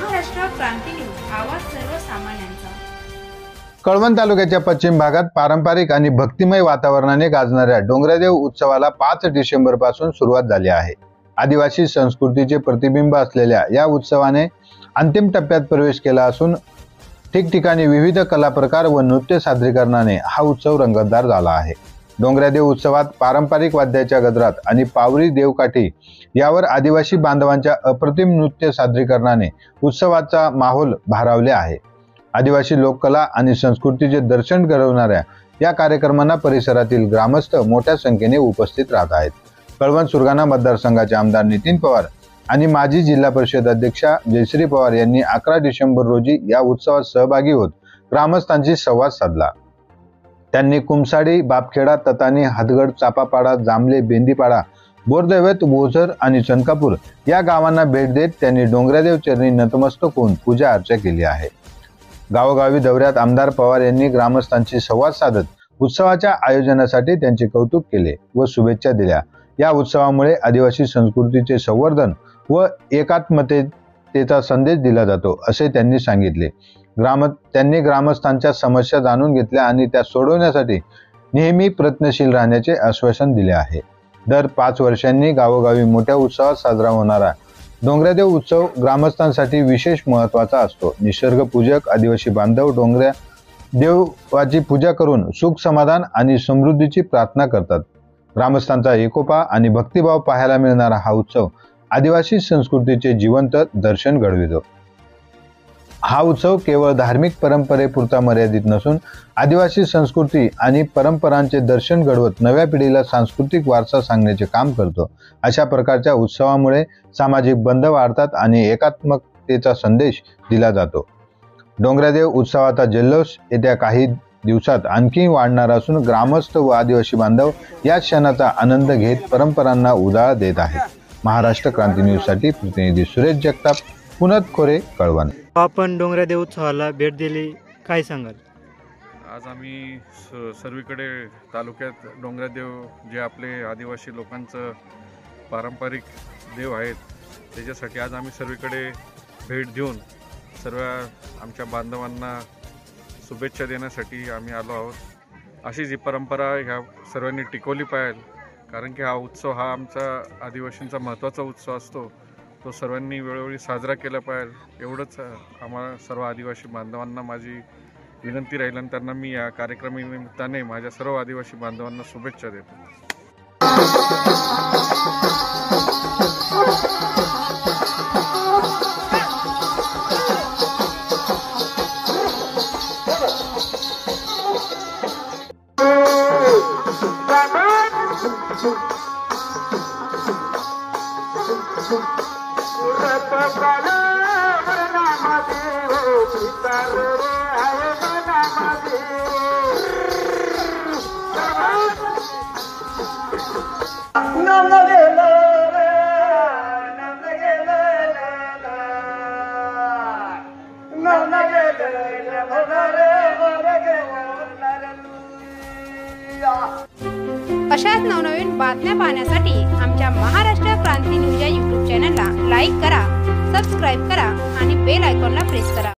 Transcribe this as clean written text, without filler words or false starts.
महाराष्ट्र क्रांती news, आवाज सर्वसामान्यांचा। कळवण तालुक्याच्या पश्चिम भागात पारंपरिक आणि भक्तिमय वातावरणाने गाजणाऱ्या डोंगरादेव उत्सवाला 5 डिसेंबर पासून सुरुवात झाली आहे। आदिवासी संस्कृतीचे प्रतिबिंब असलेल्या या उत्सवाने अंतिम टप्प्यात प्रवेश केला असून ठिकठिकाणी विविध कला प्रकार व नृत्य सादरीकरणाने हा उत्सव रंगतदार झाला आहे। डोंगरादेव उत्सवात पारंपरिक वाद्याच्या गजरात आणि पावरी देवकाठी यावर आदिवासी बांधवांच्या अप्रतिम नृत्य सादरीकरणाने उत्सवाचा माहोल भारावले आहे। आदिवासी लोककला आणि संस्कृतीचे दर्शन घडवणाऱ्या या कार्यक्रमांना परिसरातील ग्रामस्थ मोठ्या संख्येने उपस्थित राहत आहेत। कळवण सुरगाणा मतदारसंघाचे आमदार नितीन पवार आणि माजी जिल्हा परिषद अध्यक्षा जयश्री पवार यांनी 11 डिसेंबर रोजी या उत्सवात सहभागी होत ग्रामस्थांशी संवाद साधला। त्यांनी कुमसाडी, बापखेडा, ततानी, हातगड, चापापाडा, जांभले, बेंदीपाडा, बोरदैवत, वोझर आणि चनकापूर या गावांना भेट देत त्यांनी डोंगरादेव चरणी नतमस्तक होऊन पूजा अर्चा केली आहे। गावोगावी दौऱ्यात आमदार पवार यांनी ग्रामस्थांशी संवाद साधत उत्सवाच्या आयोजनासाठी त्यांचे कौतुक केले व शुभेच्छा दिल्या। या उत्सवामुळे आदिवासी संस्कृतीचे संवर्धन व एकात्मतेचा संदेश दिला जातो असे त्यांनी सांगितले। त्यांनी ग्रामस्थांच्या समस्या जाणून घेतल्या आणि त्या सोडवण्यासाठी नेहमी प्रयत्नशील राहण्याचे आश्वासन दिले आहे। दर 5 वर्षांनी गावोगावी मोठ्या उत्सवात साजरा होणारा डोंगरादेव उत्सव ग्रामस्थांसाठी विशेष महत्त्वाचा असतो। निसर्ग पूजक आदिवासी बांधव डोंगरादेवाची पूजा करून सुख, समाधान आणि समृद्धीची प्रार्थना करतात। ग्रामस्थांचा एकोपा आणि भक्तिभाव पाहायला मिळणारा हा उत्सव आदिवासी संस्कृतीचे जिवंत दर्शन घडवितो। हा उत्सव केवळ धार्मिक परंपरेपुरता मर्यादित नसून आदिवासी संस्कृती आणि परंपरांचे दर्शन घडवत नव्या पिढीला सांस्कृतिक वारसा सांगण्याचे काम करतो। अशा प्रकारच्या उत्सवामुळे सामाजिक बंध वाढतात आणि एकात्मतेचा संदेश दिला जातो। डोंगरादेव उत्सवाचा जल्लोष येत्या काही दिवसात आणखी वाढणार असून ग्रामस्थ व आदिवासी बांधव या क्षणाचा आनंद घेत परंपरांना उजाळा देत आहेत। महाराष्ट्र क्रांती न्यूज साठी प्रतिनिधी सुरेश जगताप, पुनत खोरे, कळवण। आपण डोंगरादेव उत्सवाला भेट दिली, काय सांगाल? आज आम्ही सर्वीकडे तालुक्यात डोंगरादेव जे आपले आदिवासी लोकांचं पारंपरिक देव आहेत त्याच्यासाठी आज आम्ही सर्वीकडे भेट देऊन सर्व आमच्या बांधवांना शुभेच्छा देण्यासाठी आम्ही आलो आहोत। अशीच ही परंपरा ह्या सर्वांनी टिकवली पाहिजे, कारण की हा उत्सव हा आमचा आदिवासींचा महत्त्वाचा उत्सव असतो, तो सर्वांनी वेळोवेळी साजरा केला पाहिजे एवढंच आम्हाला सर्व आदिवासी बांधवांना माझी विनंती राहील आणि त्यांना मी या कार्यक्रमानिमित्ताने माझ्या सर्व आदिवासी बांधवांना शुभेच्छा देतो। अशाच नवनवीन बातम्या पाहण्यासाठी आमच्या महाराष्ट्र क्रांती न्यूज या YouTube चॅनलला लाईक करा, सबस्क्राईब करा आणि बेल आयकॉनला प्रेस करा।